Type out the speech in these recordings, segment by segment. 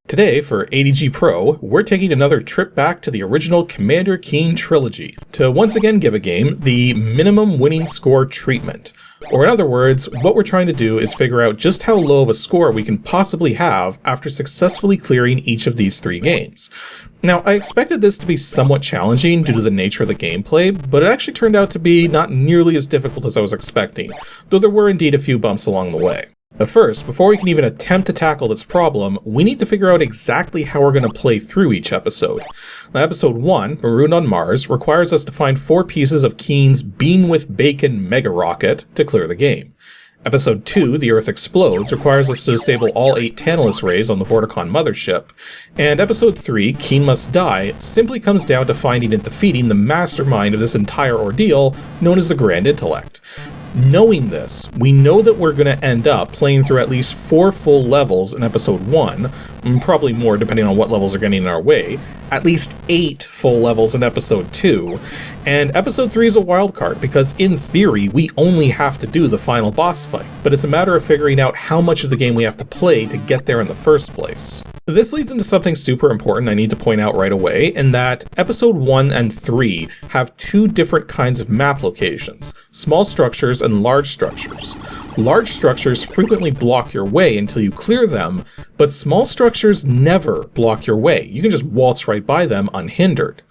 Today, for ADG Pro, we're taking another trip back to the original Commander Keen trilogy to once again give a game the minimum winning score treatment. Or in other words, what we're trying to do is figure out just how low of a score we can possibly have after successfully clearing each of these three games. Now, I expected this to be somewhat challenging due to the nature of the gameplay, but it actually turned out to be not nearly as difficult as I was expecting, though there were indeed a few bumps along the way. But first, before we can even attempt to tackle this problem, we need to figure out exactly how we're going to play through each episode. Now, episode 1, Marooned on Mars, requires us to find 4 pieces of Keen's Bean with Bacon mega rocket to clear the game. Episode 2, The Earth Explodes, requires us to disable all 8 Tantalus Rays on the Vorticon mothership. And Episode 3, Keen Must Die, simply comes down to finding and defeating the mastermind of this entire ordeal, known as the Grand Intellect. Knowing this, we know that we're going to end up playing through at least 4 full levels in Episode 1, and probably more depending on what levels are getting in our way, at least 8 full levels in Episode 2, and Episode 3 is a wildcard because in theory we only have to do the final boss fight, but it's a matter of figuring out how much of the game we have to play to get there in the first place. This leads into something super important I need to point out right away, in that Episode 1 and 3 have 2 different kinds of map locations, small structures and large structures. Large structures frequently block your way until you clear them, but small structures never block your way. You can just waltz right by them unhindered.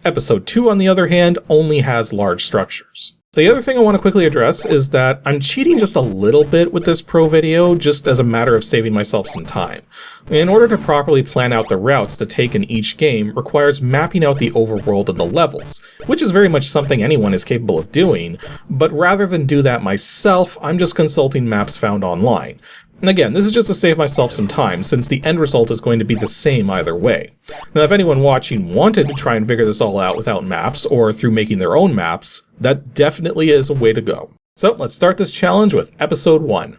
Episode 2, on the other hand, only has large structures. The other thing I want to quickly address is that I'm cheating just a little bit with this pro video, just as a matter of saving myself some time. In order to properly plan out the routes to take in each game requires mapping out the overworld and the levels, which is very much something anyone is capable of doing, but rather than do that myself, I'm just consulting maps found online. And again, this is just to save myself some time, since the end result is going to be the same either way. Now, if anyone watching wanted to try and figure this all out without maps, or through making their own maps, that definitely is a way to go. So let's start this challenge with Episode 1.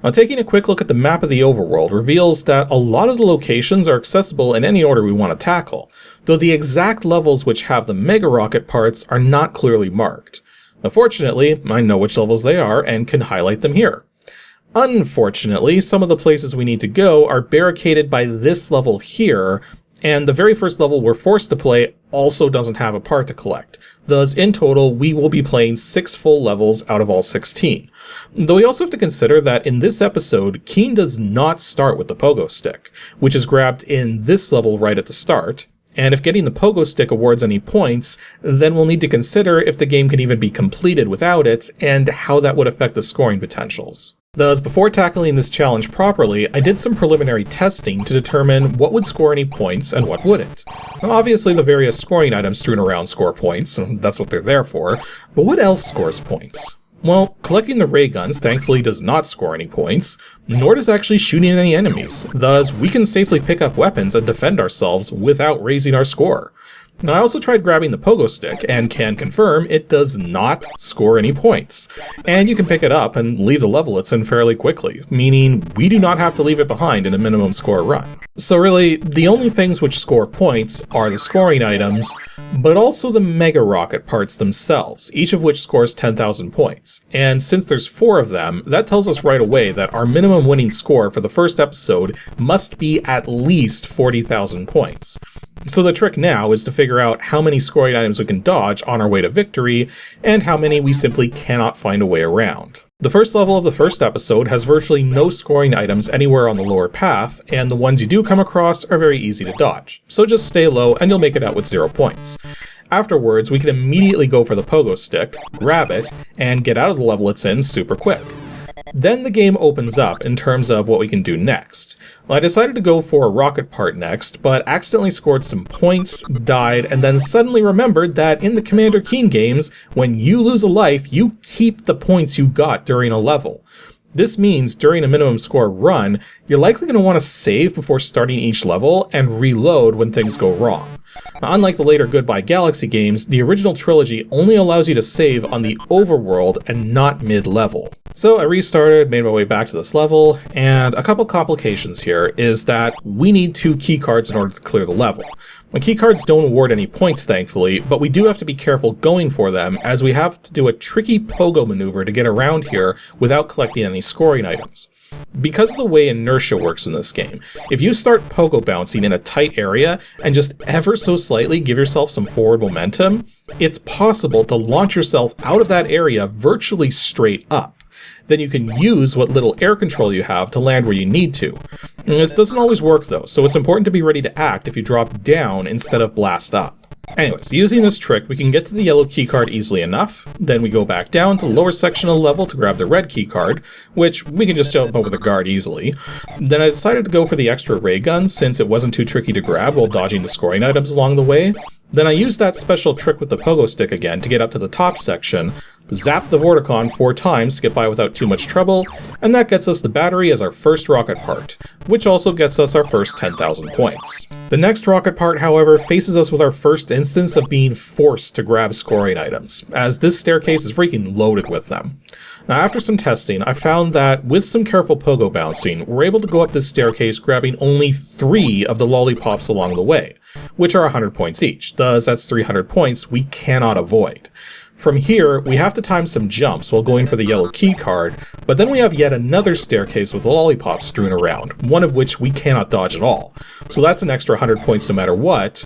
Now, taking a quick look at the map of the overworld reveals that a lot of the locations are accessible in any order we want to tackle, though the exact levels which have the mega rocket parts are not clearly marked. Fortunately, I know which levels they are and can highlight them here. Unfortunately, some of the places we need to go are barricaded by this level here, and the very first level we're forced to play also doesn't have a part to collect. Thus, in total, we will be playing 6 full levels out of all 16. Though we also have to consider that in this episode, Keen does not start with the pogo stick, which is grabbed in this level right at the start. And if getting the pogo stick awards any points, then we'll need to consider if the game can even be completed without it, and how that would affect the scoring potentials. Thus, before tackling this challenge properly, I did some preliminary testing to determine what would score any points and what wouldn't. Now, obviously, the various scoring items strewn around score points, that's what they're there for, but what else scores points? Well, collecting the ray guns thankfully does not score any points, nor does actually shooting any enemies, thus we can safely pick up weapons and defend ourselves without raising our score. Now, I also tried grabbing the pogo stick, and can confirm it does not score any points. And you can pick it up and leave the level it's in fairly quickly, meaning we do not have to leave it behind in a minimum score run. So really, the only things which score points are the scoring items, but also the mega rocket parts themselves, each of which scores 10,000 points. And since there's 4 of them, that tells us right away that our minimum winning score for the first episode must be at least 40,000 points. So the trick now is to figure out how many scoring items we can dodge on our way to victory, and how many we simply cannot find a way around. The first level of the first episode has virtually no scoring items anywhere on the lower path, and the ones you do come across are very easy to dodge, so just stay low and you'll make it out with 0 points. Afterwards, we can immediately go for the pogo stick, grab it, and get out of the level it's in super quick. Then the game opens up in terms of what we can do next. Well, I decided to go for a rocket part next, but accidentally scored some points, died, and then suddenly remembered that in the Commander Keen games, when you lose a life, you keep the points you got during a level. This means during a minimum score run, you're likely going to want to save before starting each level and reload when things go wrong. Now, unlike the later Goodbye Galaxy games, the original trilogy only allows you to save on the overworld and not mid-level. So I restarted, made my way back to this level, and a couple complications here is that we need 2 keycards in order to clear the level. The keycards don't award any points, thankfully, but we do have to be careful going for them, as we have to do a tricky pogo maneuver to get around here without collecting any scoring items. Because of the way inertia works in this game, if you start pogo bouncing in a tight area and just ever so slightly give yourself some forward momentum, it's possible to launch yourself out of that area virtually straight up. Then you can use what little air control you have to land where you need to. And this doesn't always work though, so it's important to be ready to act if you drop down instead of blast up. Anyways, using this trick, we can get to the yellow keycard easily enough. Then we go back down to the lower section of the level to grab the red keycard, which we can just jump over the guard easily. Then I decided to go for the extra ray gun since it wasn't too tricky to grab while dodging the scoring items along the way. Then I used that special trick with the pogo stick again to get up to the top section, zap the Vorticon 4 times to get by without too much trouble, and that gets us the battery as our first rocket part, which also gets us our first 10,000 points. The next rocket part, however, faces us with our first instance of being forced to grab scoring items, as this staircase is freaking loaded with them. Now, after some testing, I found that with some careful pogo bouncing, we're able to go up this staircase grabbing only 3 of the lollipops along the way, which are 100 points each, thus that's 300 points we cannot avoid. From here, we have to time some jumps while going for the yellow key card, but then we have yet another staircase with lollipops strewn around, one of which we cannot dodge at all. So that's an extra 100 points no matter what.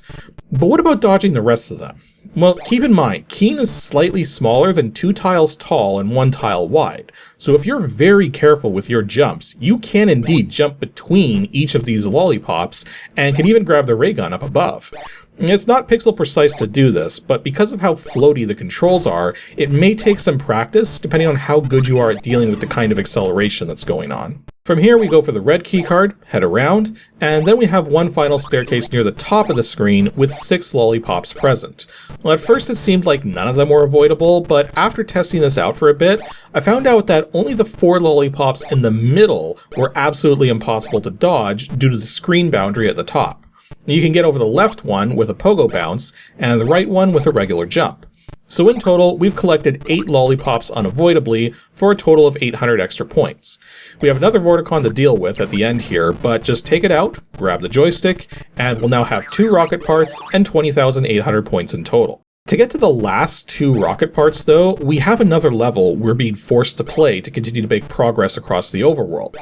But what about dodging the rest of them? Well, keep in mind, Keen is slightly smaller than 2 tiles tall and 1 tile wide. So if you're very careful with your jumps, you can indeed jump between each of these lollipops and can even grab the ray gun up above. It's not pixel precise to do this, but because of how floaty the controls are, it may take some practice depending on how good you are at dealing with the kind of acceleration that's going on. From here we go for the red keycard, head around, and then we have one final staircase near the top of the screen with 6 lollipops present. Well, at first it seemed like none of them were avoidable, but after testing this out for a bit, I found out that only the 4 lollipops in the middle were absolutely impossible to dodge due to the screen boundary at the top. You can get over the left one with a pogo bounce, and the right one with a regular jump. So in total, we've collected 8 lollipops unavoidably for a total of 800 extra points. We have another Vorticon to deal with at the end here, but just take it out, grab the joystick, and we'll now have 2 rocket parts and 20,800 points in total. To get to the last 2 rocket parts though, we have another level we're being forced to play to continue to make progress across the overworld.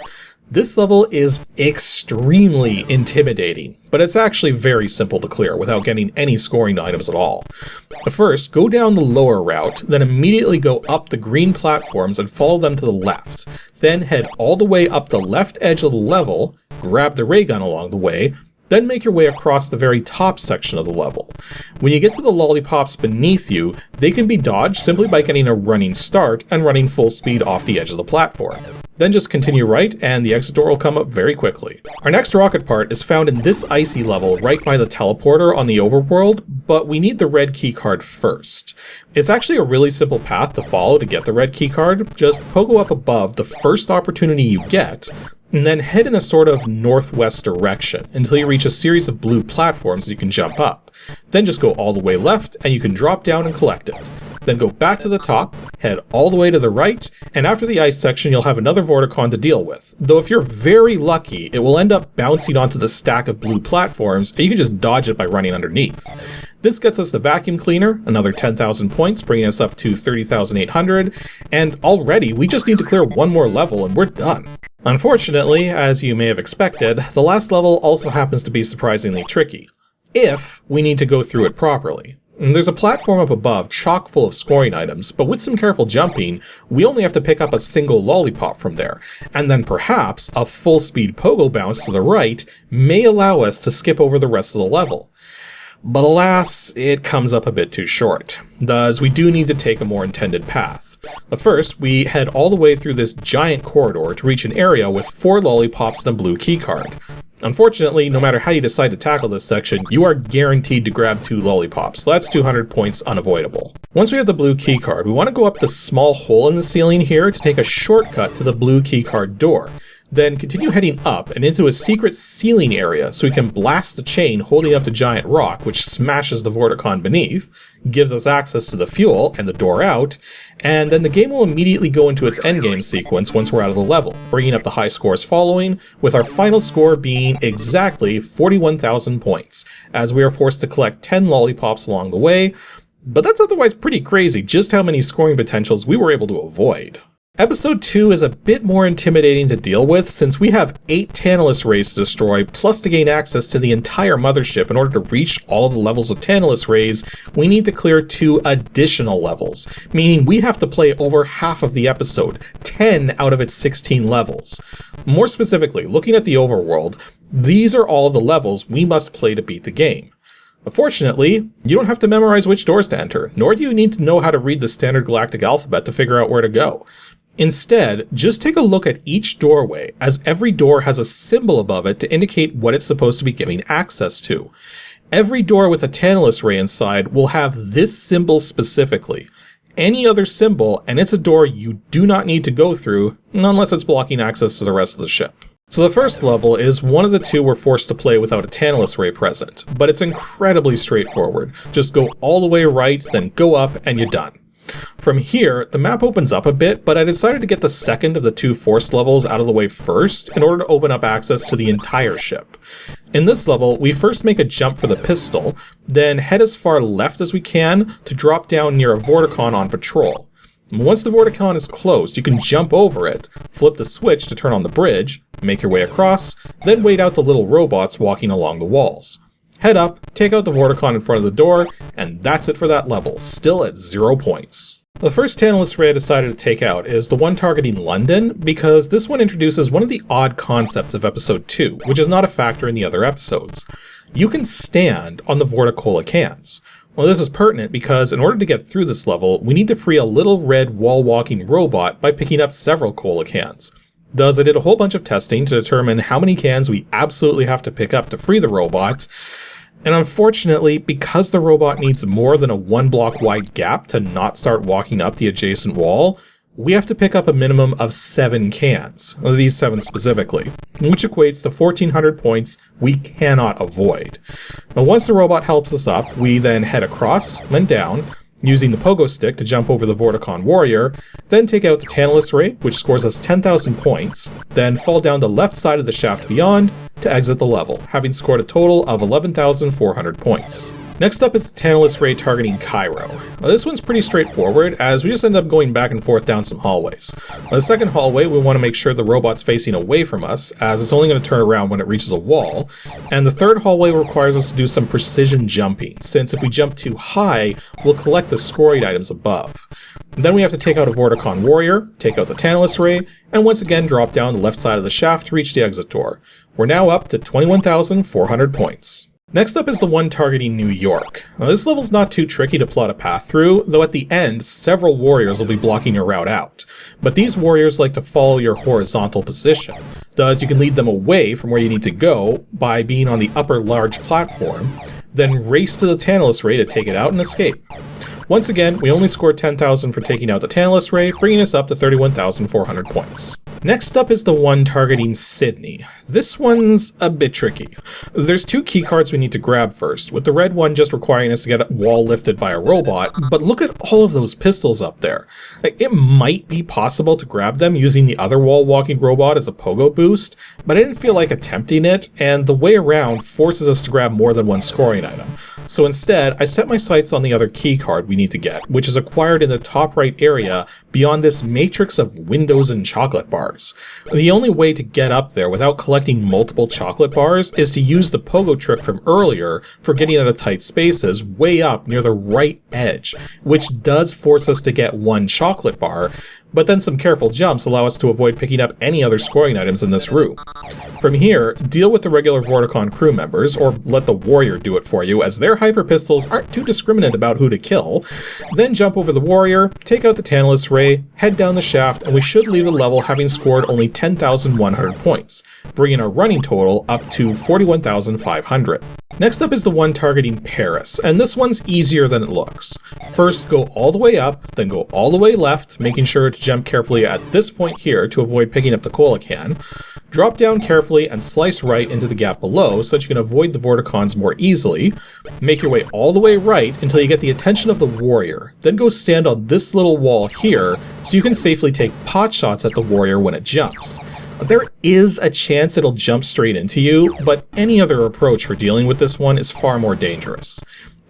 This level is extremely intimidating, but it's actually very simple to clear without getting any scoring items at all. First, go down the lower route, then immediately go up the green platforms and follow them to the left. Then head all the way up the left edge of the level, grab the ray gun along the way, then make your way across the very top section of the level. When you get to the lollipops beneath you, they can be dodged simply by getting a running start and running full speed off the edge of the platform. Then just continue right, and the exit door will come up very quickly. Our next rocket part is found in this icy level right by the teleporter on the overworld, but we need the red keycard first. It's actually a really simple path to follow to get the red keycard. Just pogo up above the first opportunity you get, and then head in a sort of northwest direction until you reach a series of blue platforms you can jump up. Then just go all the way left, and you can drop down and collect it. Then go back to the top, head all the way to the right, and after the ice section you'll have another Vorticon to deal with. Though if you're very lucky, it will end up bouncing onto the stack of blue platforms, and you can just dodge it by running underneath. This gets us the vacuum cleaner, another 10,000 points, bringing us up to 30,800, and already we just need to clear one more level and we're done. Unfortunately, as you may have expected, the last level also happens to be surprisingly tricky, if we need to go through it properly. There's a platform up above chock full of scoring items, but with some careful jumping, we only have to pick up a single lollipop from there, and then perhaps a full speed pogo bounce to the right may allow us to skip over the rest of the level. But alas, it comes up a bit too short, thus we do need to take a more intended path. But first, we head all the way through this giant corridor to reach an area with 4 lollipops and a blue keycard. Unfortunately, no matter how you decide to tackle this section, you are guaranteed to grab 2 lollipops, so that's 200 points unavoidable. Once we have the blue keycard, we want to go up the small hole in the ceiling here to take a shortcut to the blue keycard door. Then continue heading up and into a secret ceiling area so we can blast the chain holding up the giant rock, which smashes the Vorticon beneath, gives us access to the fuel and the door out, and then the game will immediately go into its endgame sequence once we're out of the level, bringing up the high scores following, with our final score being exactly 41,000 points, as we are forced to collect 10 lollipops along the way, but that's otherwise pretty crazy just how many scoring potentials we were able to avoid. Episode 2 is a bit more intimidating to deal with since we have 8 Tantalus Rays to destroy, plus to gain access to the entire mothership. In order to reach all the levels of Tantalus Rays, we need to clear 2 additional levels, meaning we have to play over half of the episode, 10 out of its 16 levels. More specifically, looking at the overworld, these are all of the levels we must play to beat the game. Fortunately, you don't have to memorize which doors to enter, nor do you need to know how to read the standard galactic alphabet to figure out where to go. Instead, just take a look at each doorway, as every door has a symbol above it to indicate what it's supposed to be giving access to. Every door with a Tantalus Ray inside will have this symbol specifically. Any other symbol, and it's a door you do not need to go through, unless it's blocking access to the rest of the ship. So the first level is one of the 2 we're forced to play without a Tantalus Ray present, but it's incredibly straightforward. Just go all the way right, then go up, and you're done. From here, the map opens up a bit, but I decided to get the second of the 2 forced levels out of the way first in order to open up access to the entire ship. In this level, we first make a jump for the pistol, then head as far left as we can to drop down near a Vorticon on patrol. Once the Vorticon is closed, you can jump over it, flip the switch to turn on the bridge, make your way across, then wait out the little robots walking along the walls. Head up, take out the Vorticon in front of the door, and that's it for that level, still at 0 points. The first Tantalus Ray I decided to take out is the one targeting London, because this one introduces one of the odd concepts of episode 2, which is not a factor in the other episodes. You can stand on the Vorticola cans. Well, this is pertinent because in order to get through this level, we need to free a little red wall-walking robot by picking up several cola cans. Thus, I did a whole bunch of testing to determine how many cans we absolutely have to pick up to free the robot. And unfortunately, because the robot needs more than a 1 block wide gap to not start walking up the adjacent wall, we have to pick up a minimum of 7 cans, these 7 specifically, which equates to 1,400 points we cannot avoid. Now, once the robot helps us up, we then head across, then down, using the pogo stick to jump over the Vorticon warrior, then take out the Tantalus Ray, which scores us 10,000 points, then fall down the left side of the shaft beyond to exit the level, having scored a total of 11,400 points. Next up is the Tantalus Ray targeting Cairo. Now, this one's pretty straightforward, as we just end up going back and forth down some hallways. On the second hallway, we want to make sure the robot's facing away from us, as it's only going to turn around when it reaches a wall. And the third hallway requires us to do some precision jumping, since if we jump too high, we'll collect the scoring items above. Then we have to take out a Vorticon warrior, take out the Tantalus Ray, and once again drop down the left side of the shaft to reach the exit door. We're now up to 21,400 points. Next up is the one targeting New York. Now, this level's not too tricky to plot a path through, though at the end, several warriors will be blocking your route out. But these warriors like to follow your horizontal position. Thus, you can lead them away from where you need to go by being on the upper large platform, then race to the Tantalus Ray to take it out and escape. Once again, we only scored 10,000 for taking out the Tantalus Ray, bringing us up to 31,400 points. Next up is the one targeting Sydney. This one's a bit tricky. There's 2 key cards we need to grab first, with the red one just requiring us to get a wall lifted by a robot, but look at all of those pistols up there. It might be possible to grab them using the other wall-walking robot as a pogo boost, but I didn't feel like attempting it, and the way around forces us to grab more than one scoring item. So instead, I set my sights on the other key card we need to get, which is acquired in the top right area beyond this matrix of windows and chocolate bars. The only way to get up there without collecting multiple chocolate bars is to use the pogo trick from earlier for getting out of tight spaces way up near the right edge, which does force us to get 1 chocolate bar, but then some careful jumps allow us to avoid picking up any other scoring items in this room. From here, deal with the regular Vorticon crew members, or let the warrior do it for you, as their hyper pistols aren't too discriminate about who to kill. Then jump over the warrior, take out the Tantalus Ray, head down the shaft, and we should leave the level having scored only 10,100 points, bringing our running total up to 41,500. Next up is the one targeting Paris, and this one's easier than it looks. First, go all the way up, then go all the way left, making sure to jump carefully at this point here to avoid picking up the cola can. Drop down carefully and slice right into the gap below so that you can avoid the Vorticons more easily. Make your way all the way right until you get the attention of the warrior. Then go stand on this little wall here so you can safely take pot shots at the warrior when it jumps. There is a chance it'll jump straight into you, but any other approach for dealing with this one is far more dangerous.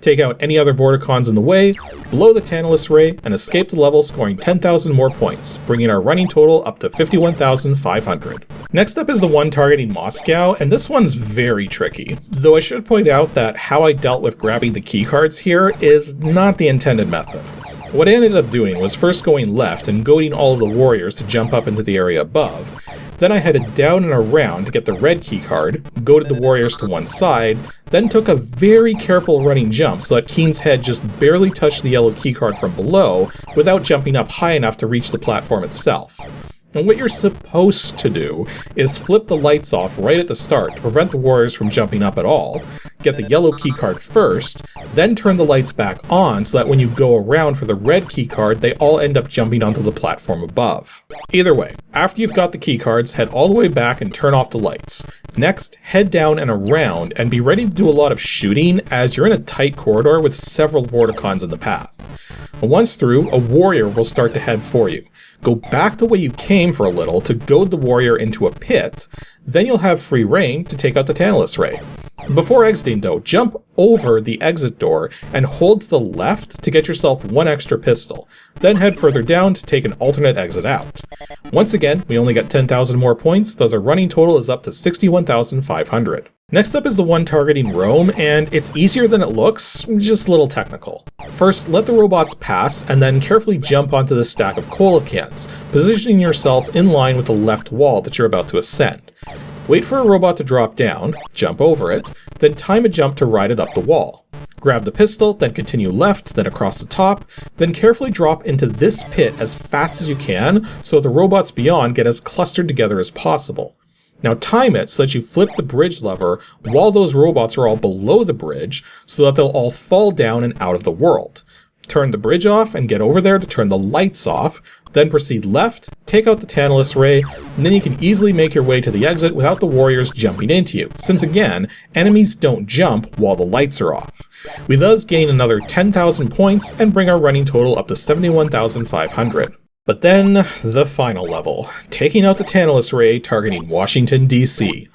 take out any other Vorticons in the way, blow the Tantalus Ray, and escape the level scoring 10,000 more points, bringing our running total up to 51,500. Next up is the one targeting Moscow, and this one's very tricky. Though I should point out that how I dealt with grabbing the keycards here is not the intended method. What I ended up doing was first going left and goading all of the warriors to jump up into the area above. Then I headed down and around to get the red keycard, goaded the warriors to one side, then took a very careful running jump so that Keen's head just barely touched the yellow keycard from below without jumping up high enough to reach the platform itself. And what you're supposed to do is flip the lights off right at the start to prevent the warriors from jumping up at all, get the yellow keycard first, then turn the lights back on so that when you go around for the red keycard, they all end up jumping onto the platform above. Either way, after you've got the keycards, head all the way back and turn off the lights. Next, head down and around and be ready to do a lot of shooting as you're in a tight corridor with several Vorticons in the path. And once through, a warrior will start to head for you. Go back the way you came for a little to goad the warrior into a pit, then you'll have free reign to take out the Tantalus Ray. Before exiting though, jump over the exit door and hold to the left to get yourself one extra pistol, then head further down to take an alternate exit out. Once again, we only get 10,000 more points, thus our running total is up to 61,500. Next up is the one targeting Rome, and it's easier than it looks, just a little technical. First, let the robots pass, and then carefully jump onto the stack of cola cans, positioning yourself in line with the left wall that you're about to ascend. Wait for a robot to drop down, jump over it, then time a jump to ride it up the wall. Grab the pistol, then continue left, then across the top, then carefully drop into this pit as fast as you can so the robots beyond get as clustered together as possible. Now time it so that you flip the bridge lever while those robots are all below the bridge so that they'll all fall down and out of the world. Turn the bridge off and get over there to turn the lights off, then proceed left, take out the Tantalus Ray, and then you can easily make your way to the exit without the warriors jumping into you, since again, enemies don't jump while the lights are off. We thus gain another 10,000 points and bring our running total up to 71,500. But then, the final level, taking out the Tantalus Ray targeting Washington, DC.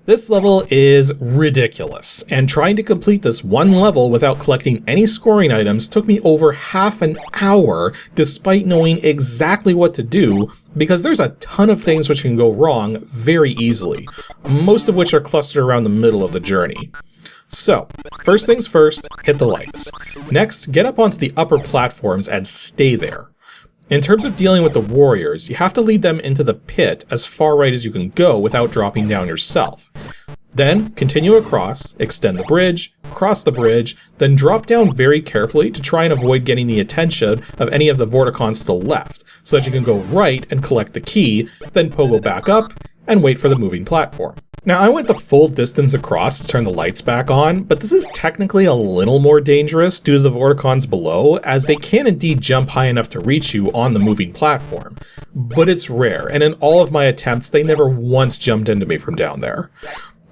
This level is ridiculous, and trying to complete this one level without collecting any scoring items took me over half an hour despite knowing exactly what to do, because there's a ton of things which can go wrong very easily, most of which are clustered around the middle of the journey. So, first things first, hit the lights. Next, get up onto the upper platforms and stay there. In terms of dealing with the warriors, you have to lead them into the pit as far right as you can go without dropping down yourself. Then, continue across, extend the bridge, cross the bridge, then drop down very carefully to try and avoid getting the attention of any of the Vorticons to the left, so that you can go right and collect the key, then pogo back up, and wait for the moving platform. Now, I went the full distance across to turn the lights back on, but this is technically a little more dangerous due to the Vorticons below, as they can indeed jump high enough to reach you on the moving platform. But it's rare, and in all of my attempts, they never once jumped into me from down there.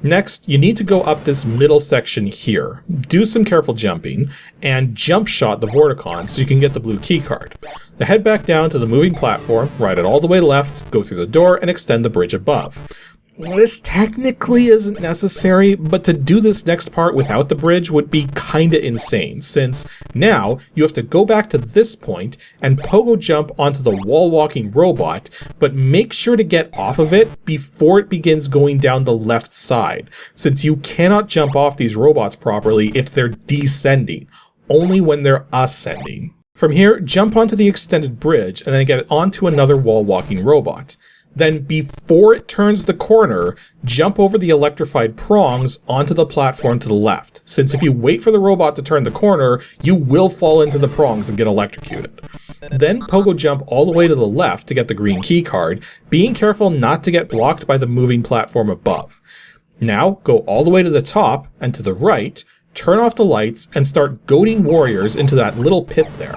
Next, you need to go up this middle section here, do some careful jumping, and jump shot the Vorticon so you can get the blue keycard. Then head back down to the moving platform, ride it all the way left, go through the door, and extend the bridge above. This technically isn't necessary, but to do this next part without the bridge would be kinda insane, since now you have to go back to this point and pogo jump onto the wall-walking robot, but make sure to get off of it before it begins going down the left side, since you cannot jump off these robots properly if they're descending, only when they're ascending. From here, jump onto the extended bridge and then get onto another wall-walking robot. Then, before it turns the corner, jump over the electrified prongs onto the platform to the left, since if you wait for the robot to turn the corner, you will fall into the prongs and get electrocuted. Then pogo jump all the way to the left to get the green key card, being careful not to get blocked by the moving platform above. Now, go all the way to the top and to the right, turn off the lights, and start goading warriors into that little pit there.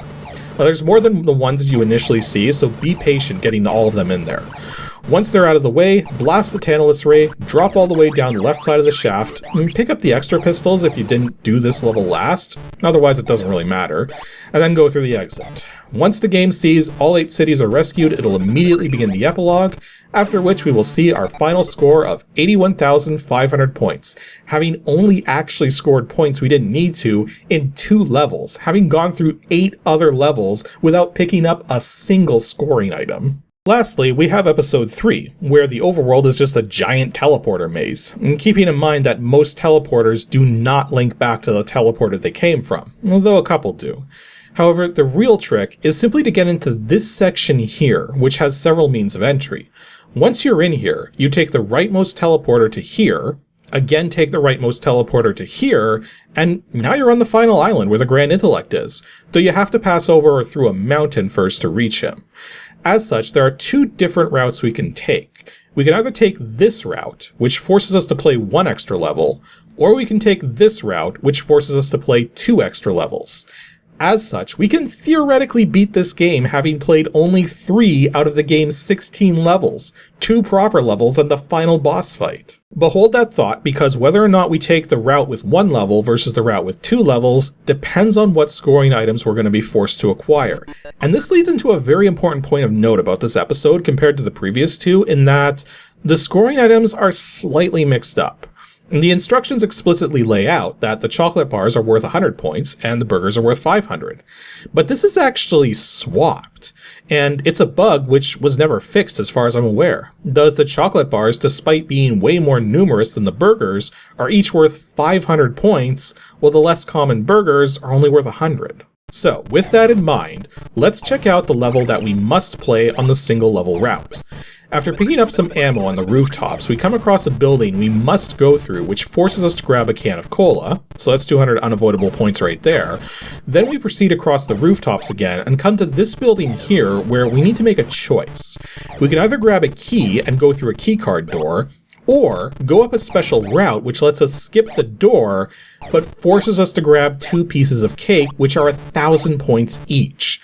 Now, there's more than the ones that you initially see, so be patient getting all of them in there. Once they're out of the way, blast the Tantalus Ray, drop all the way down the left side of the shaft, and pick up the extra pistols if you didn't do this level last, otherwise it doesn't really matter, and then go through the exit. Once the game sees all 8 cities are rescued, it'll immediately begin the epilogue, after which we will see our final score of 81,500 points, having only actually scored points we didn't need to in 2 levels, having gone through 8 other levels without picking up a single scoring item. Lastly, we have episode 3, where the overworld is just a giant teleporter maze, and keeping in mind that most teleporters do not link back to the teleporter they came from, although a couple do. However, the real trick is simply to get into this section here, which has several means of entry. Once you're in here, you take the rightmost teleporter to here, again take the rightmost teleporter to here, and now you're on the final island where the Grand Intellect is, though you have to pass over or through a mountain first to reach him. As such, there are 2 different routes we can take. We can either take this route, which forces us to play 1 extra level, or we can take this route, which forces us to play 2 extra levels. As such, we can theoretically beat this game having played only 3 out of the game's 16 levels, 2 proper levels and the final boss fight. Behold that thought, because whether or not we take the route with 1 level versus the route with 2 levels depends on what scoring items we're going to be forced to acquire. And this leads into a very important point of note about this episode compared to the previous 2, in that the scoring items are slightly mixed up. The instructions explicitly lay out that the chocolate bars are worth 100 points and the burgers are worth 500. But this is actually swapped, and it's a bug which was never fixed as far as I'm aware. Thus, the chocolate bars, despite being way more numerous than the burgers, are each worth 500 points, while the less common burgers are only worth 100. So, with that in mind, let's check out the level that we must play on the single level route. After picking up some ammo on the rooftops, we come across a building we must go through, which forces us to grab a can of cola, so that's 200 unavoidable points right there. Then we proceed across the rooftops again and come to this building here where we need to make a choice. We can either grab a key and go through a keycard door, or go up a special route which lets us skip the door, but forces us to grab 2 pieces of cake, which are 1,000 points each.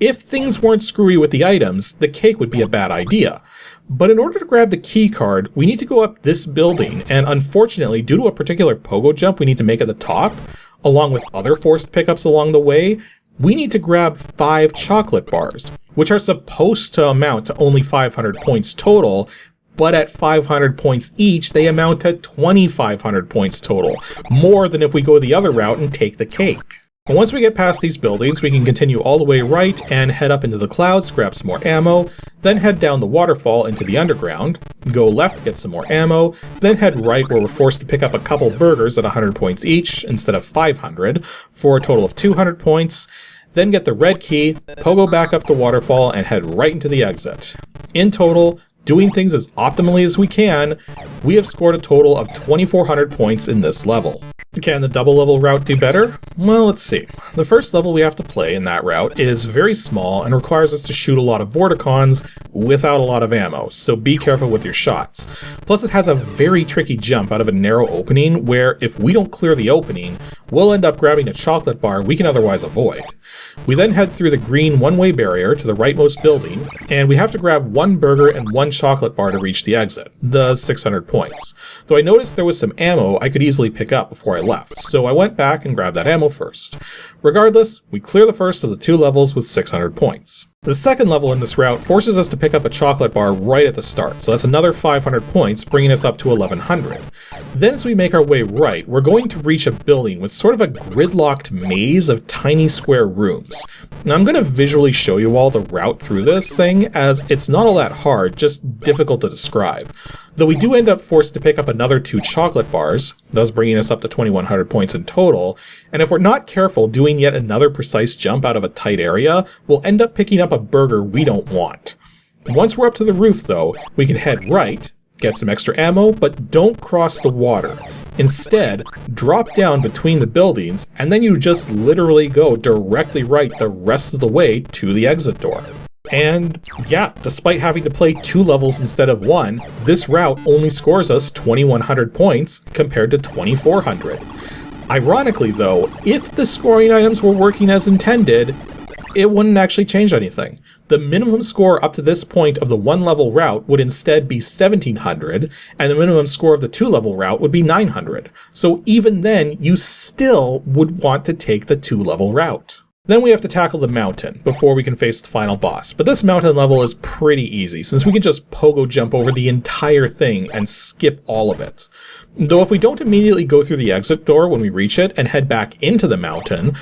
If things weren't screwy with the items, the cake would be a bad idea. But in order to grab the key card, we need to go up this building, and unfortunately, due to a particular pogo jump we need to make at the top, along with other forced pickups along the way, we need to grab 5 chocolate bars, which are supposed to amount to only 500 points total, but at 500 points each, they amount to 2,500 points total, more than if we go the other route and take the cake. Once we get past these buildings, we can continue all the way right and head up into the clouds, grab some more ammo, then head down the waterfall into the underground, go left, get some more ammo, then head right where we're forced to pick up a couple burgers at 100 points each instead of 500 for a total of 200 points, then get the red key, pogo back up the waterfall, and head right into the exit. In total, doing things as optimally as we can, we have scored a total of 2,400 points in this level. Can the double level route do better? Well, let's see. The first level we have to play in that route is very small and requires us to shoot a lot of vorticons without a lot of ammo, so be careful with your shots. Plus it has a very tricky jump out of a narrow opening where if we don't clear the opening, we'll end up grabbing a chocolate bar we can otherwise avoid. We then head through the green one-way barrier to the rightmost building, and we have to grab 1 burger and 1 chocolate bar to reach the exit, the 600 points. Though I noticed there was some ammo I could easily pick up before I left, so I went back and grabbed that ammo first. Regardless, we clear the first of the 2 levels with 600 points. The second level in this route forces us to pick up a chocolate bar right at the start, so that's another 500 points, bringing us up to 1,100. Then as we make our way right, we're going to reach a building with sort of a gridlocked maze of tiny square rooms. Now I'm going to visually show you all the route through this thing, as it's not all that hard, just difficult to describe. Though we do end up forced to pick up another 2 chocolate bars, thus bringing us up to 2,100 points in total, and if we're not careful doing yet another precise jump out of a tight area, we'll end up picking up a burger we don't want. Once we're up to the roof though, we can head right, get some extra ammo, but don't cross the water. Instead, drop down between the buildings, and then you just literally go directly right the rest of the way to the exit door. And yeah, despite having to play 2 levels instead of 1, this route only scores us 2,100 points compared to 2,400. Ironically though, if the scoring items were working as intended, it wouldn't actually change anything. The minimum score up to this point of the 1-level route would instead be 1700, and the minimum score of the 2-level route would be 900. So even then, you still would want to take the 2-level route. Then we have to tackle the mountain before we can face the final boss, but this mountain level is pretty easy since we can just pogo jump over the entire thing and skip all of it. Though if we don't immediately go through the exit door when we reach it and head back into the mountain,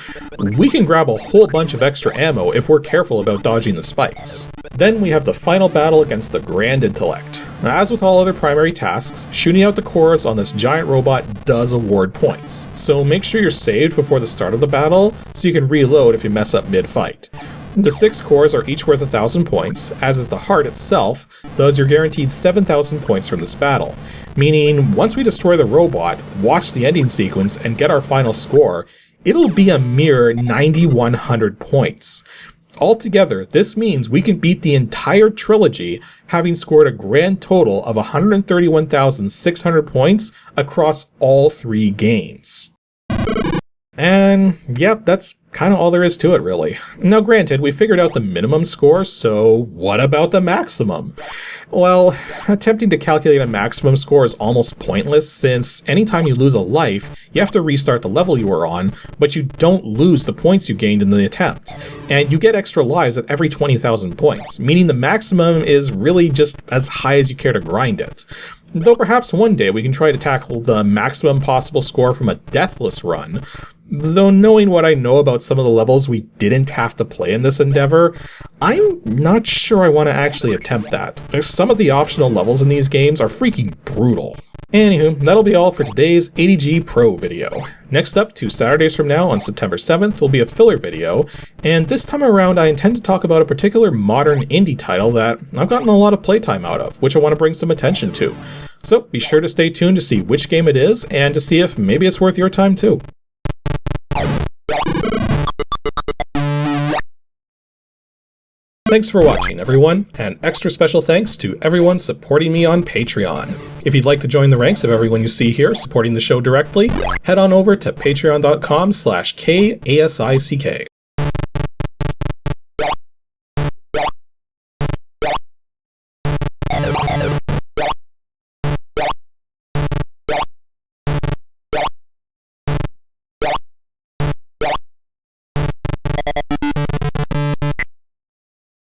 we can grab a whole bunch of extra ammo if we're careful about dodging the spikes. Then we have the final battle against the Grand Intellect. Now, as with all other primary tasks, shooting out the cores on this giant robot does award points, so make sure you're saved before the start of the battle so you can reload if you mess up mid-fight. The 6 cores are each worth 1,000 points, as is the heart itself, thus you're guaranteed 7,000 points from this battle. Meaning, once we destroy the robot, watch the ending sequence, and get our final score, it'll be a mere 9,100 points. Altogether, this means we can beat the entire trilogy, having scored a grand total of 131,600 points across all 3 games. And yep, that's kind of all there is to it, really. Now granted, we figured out the minimum score, so what about the maximum? Well, attempting to calculate a maximum score is almost pointless, since anytime you lose a life, you have to restart the level you were on, but you don't lose the points you gained in the attempt. And you get extra lives at every 20,000 points, meaning the maximum is really just as high as you care to grind it. Though perhaps one day we can try to tackle the maximum possible score from a deathless run. Though knowing what I know about some of the levels we didn't have to play in this endeavor, I'm not sure I want to actually attempt that. Some of the optional levels in these games are freaking brutal. Anywho, that'll be all for today's ADG Pro video. Next up, 2 Saturdays from now on September 7th will be a filler video, and this time around I intend to talk about a particular modern indie title that I've gotten a lot of playtime out of, which I want to bring some attention to. So be sure to stay tuned to see which game it is, and to see if maybe it's worth your time too. Thanks for watching, everyone, and extra special thanks to everyone supporting me on Patreon. If you'd like to join the ranks of everyone you see here supporting the show directly, head on over to patreon.com/KASICK.